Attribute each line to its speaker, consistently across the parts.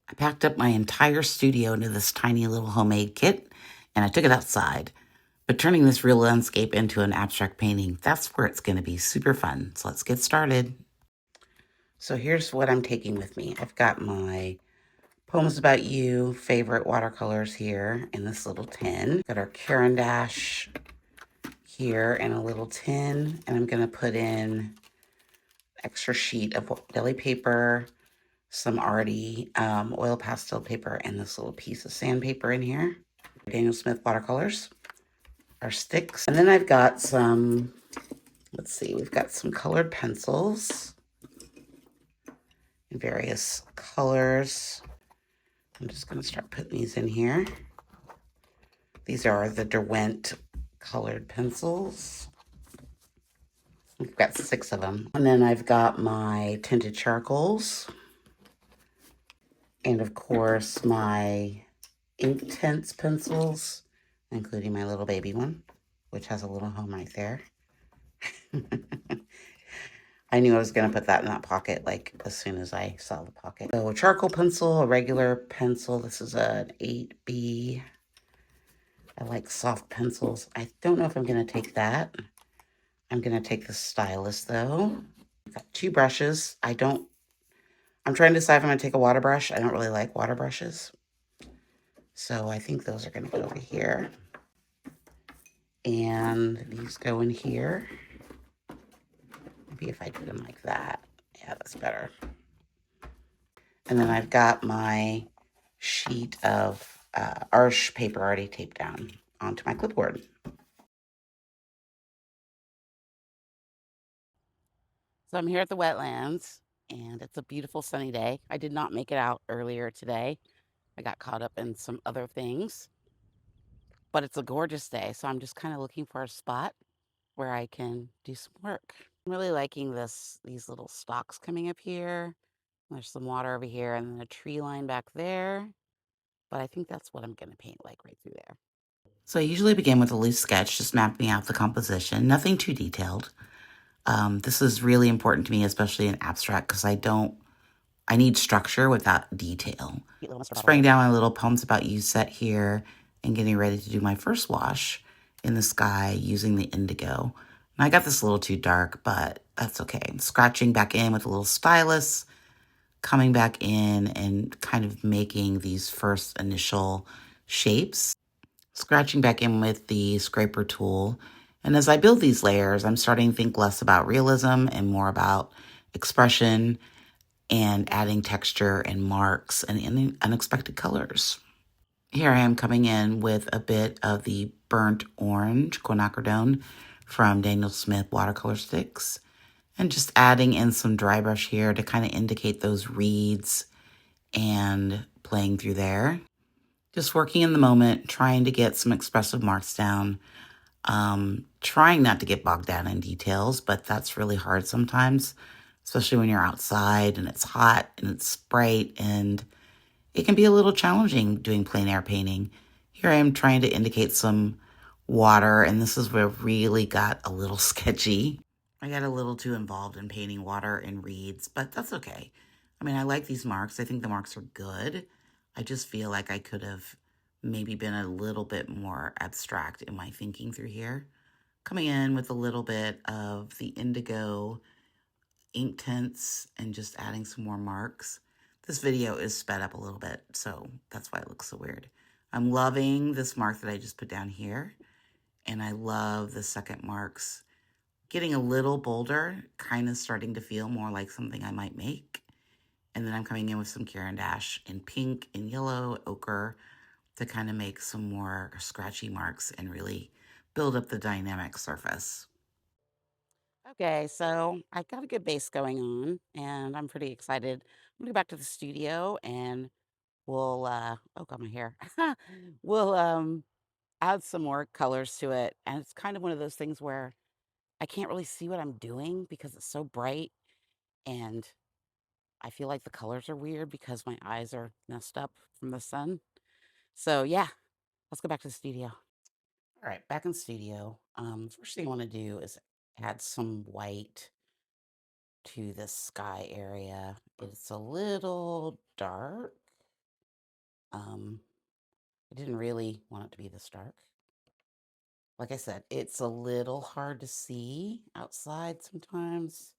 Speaker 1: I packed up my entire studio into this tiny little homemade kit, and I took it outside. But turning this real landscape into an abstract painting, that's where it's going to be super fun. So let's get started. So here's what I'm taking with me. I've got my Poems About You favorite watercolors here in this little tin. Got our Caran d'Ache here in a little tin, and I'm going to put in extra sheet of deli paper, some already oil pastel paper, and this little piece of sandpaper in here. Daniel Smith watercolors, our sticks. And then I've got some, let's see, we've got some colored pencils in various colors. I'm just going to start putting these in here. These are the Derwent colored pencils. We've got 6 of them. And then I've got my tinted charcoals. And of course, my Inktense pencils, including my little baby one, which has a little home right there. I knew I was going to put that in that pocket, like, as soon as I saw the pocket. So a charcoal pencil, a regular pencil. This is an 8B. I like soft pencils. I don't know if I'm going to take that. I'm going to take the stylus, though. I've got 2 brushes. I'm trying to decide if I'm going to take a water brush. I don't really like water brushes. So I think those are going to go over here. And these go in here. Maybe if I do them like that. Yeah, that's better. And then I've got my sheet of Arch paper already taped down onto my clipboard. So I'm here at the wetlands, and it's a beautiful sunny day. I did not make it out earlier today. I got caught up in some other things, but it's a gorgeous day. So I'm just kind of looking for a spot where I can do some work. I'm really liking these little stalks coming up here. There's some water over here and then a tree line back there. But I think that's what I'm going to paint like right through there. So I usually begin with a loose sketch, just mapping out the composition, nothing too detailed. This is really important to me, especially in abstract, because I need structure without detail. Spraying down my little Poems About You set here and getting ready to do my first wash in the sky using the indigo. And I got this a little too dark, but that's okay. Scratching back in with a little stylus, coming back in and kind of making these first initial shapes. Scratching back in with the scraper tool. And as I build these layers, I'm starting to think less about realism and more about expression and adding texture and marks and unexpected colors. Here I am coming in with a bit of the burnt orange quinacridone from Daniel Smith watercolor sticks and just adding in some dry brush here to kind of indicate those reeds and playing through there. Just working in the moment, trying to get some expressive marks down, trying not to get bogged down in details, but that's really hard sometimes, especially when you're outside and it's hot and it's bright, and it can be a little challenging doing plein air painting. Here I am trying to indicate some water, and this is where it really got a little sketchy. I got a little too involved in painting water and reeds, but that's okay. I mean, I like these marks. I think the marks are good. I just feel like I could have maybe been a little bit more abstract in my thinking through here. Coming in with a little bit of the indigo Inktense and just adding some more marks. This video is sped up a little bit, so that's why it looks so weird. I'm loving this mark that I just put down here, and I love the second marks. Getting a little bolder, kind of starting to feel more like something I might make. And then I'm coming in with some Caran d'Ache in pink and yellow, ochre, to kind of make some more scratchy marks and really build up the dynamic surface. Okay, so I got a good base going on, and I'm pretty excited. I'm gonna go back to the studio, and we'll, oh, got my hair. We'll add some more colors to it, and it's kind of one of those things where I can't really see what I'm doing because it's so bright, and I feel like the colors are weird because my eyes are messed up from the sun. So yeah, let's go back to the studio. All right, back in studio. First thing I want to do is add some white to the sky area. It's a little dark. I didn't really want it to be this dark. Like I said, it's a little hard to see outside sometimes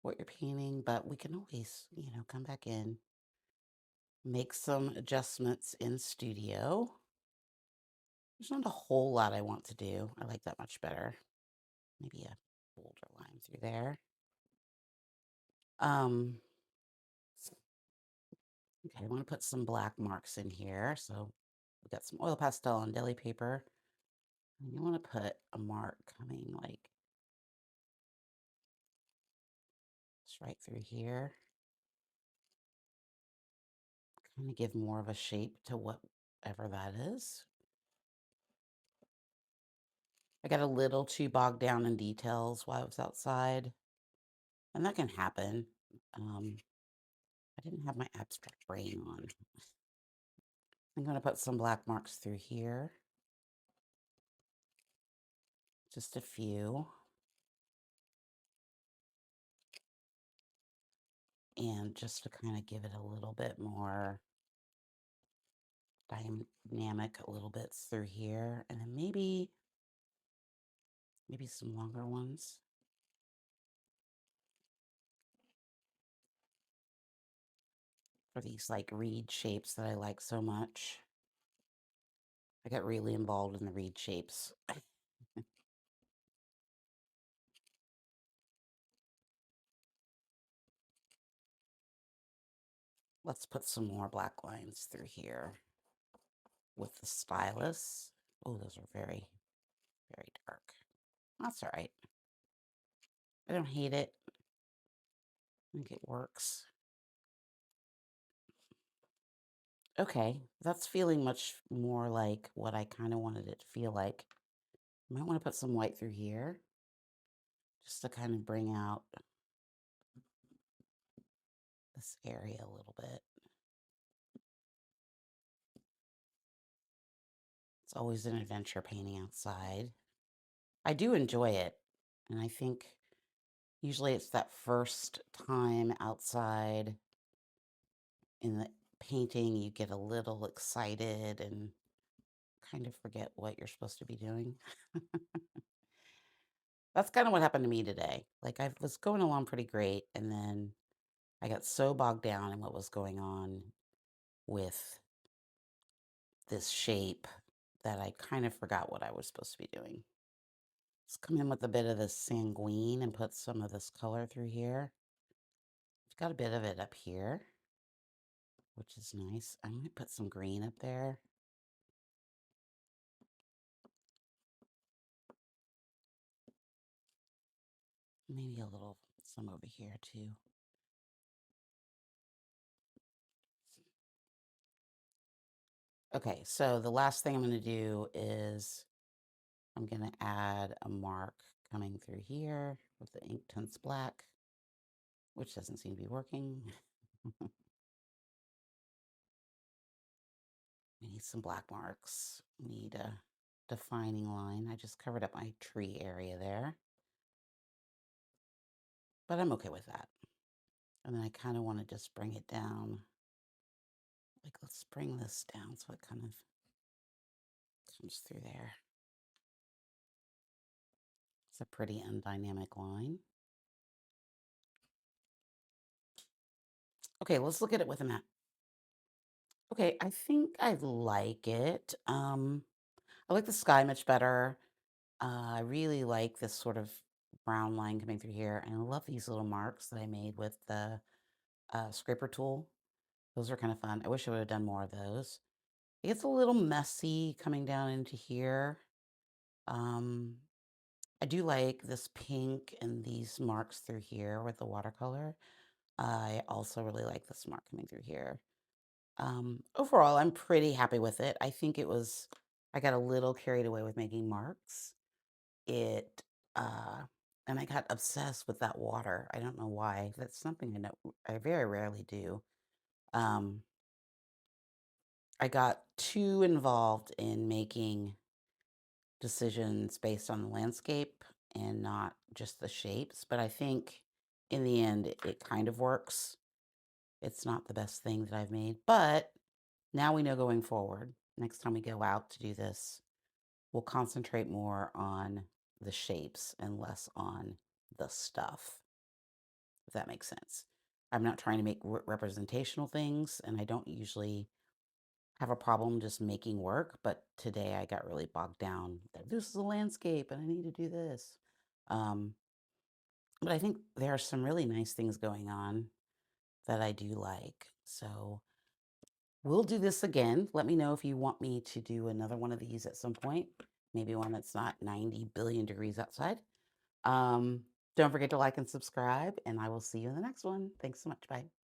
Speaker 1: what you're painting, but we can always, come back in, make some adjustments in studio. There's not a whole lot I want to do. I like that much better. Maybe a bolder line through there. Um, okay, I want to put some black marks in here. So we've got some oil pastel on deli paper. And you want to put a mark coming like just right through here. Kind of give more of a shape to whatever that is. I got a little too bogged down in details while I was outside, and that can happen. I didn't have my abstract brain on. I'm going to put some black marks through here. Just a few. And just to kind of give it a little bit more dynamic, a little bits through here. And then maybe some longer ones. For these like reed shapes that I like so much. I got really involved in the reed shapes. Let's put some more black lines through here with the stylus. Oh, those are very, very dark. That's all right. I don't hate it. I think it works. Okay, that's feeling much more like what I kind of wanted it to feel like. I might want to put some white through here just to kind of bring out this area a little bit. It's always an adventure painting outside. I do enjoy it, and I think usually it's that first time outside in the painting you get a little excited and kind of forget what you're supposed to be doing. That's kind of what happened to me today. Like I was going along pretty great, and then I got so bogged down in what was going on with this shape that I kind of forgot what I was supposed to be doing. Let's come in with a bit of this sanguine and put some of this color through here. I've got a bit of it up here, which is nice. I'm going to put some green up there. Maybe a little, some over here too. Okay, so the last thing I'm going to do is I'm going to add a mark coming through here with the Inktense black, which doesn't seem to be working. We need some black marks. We need a defining line. I just covered up my tree area there, but I'm okay with that. And then I kind of want to just bring it down. Like, let's bring this down so it kind of comes through there. It's a pretty undynamic line. Okay, let's look at it with a map. Okay, I think I like it. I like the sky much better. I really like this sort of brown line coming through here. And I love these little marks that I made with the scraper tool. Those are kind of fun. I wish I would have done more of those. It gets a little messy coming down into here. I do like this pink and these marks through here with the watercolor. I also really like this mark coming through here. Overall, I'm pretty happy with it. I think I got a little carried away with making marks. And I got obsessed with that water. I don't know why. That's something I very rarely do. I got too involved in making decisions based on the landscape and not just the shapes. But I think in the end, it kind of works. It's not the best thing that I've made, but Now we know going forward, next time we go out to do this, we'll concentrate more on the shapes and less on the stuff, if that makes sense. I'm not trying to make representational things, and I don't usually have a problem just making work, but today I got really bogged down that this is a landscape and I need to do this. Um, but I think there are some really nice things going on that I do like. So we'll do this again. Let me know if you want me to do another one of these at some point, maybe one that's not 90 billion degrees outside. Um, don't forget to like and subscribe, and I will see you in the next one. Thanks so much. Bye.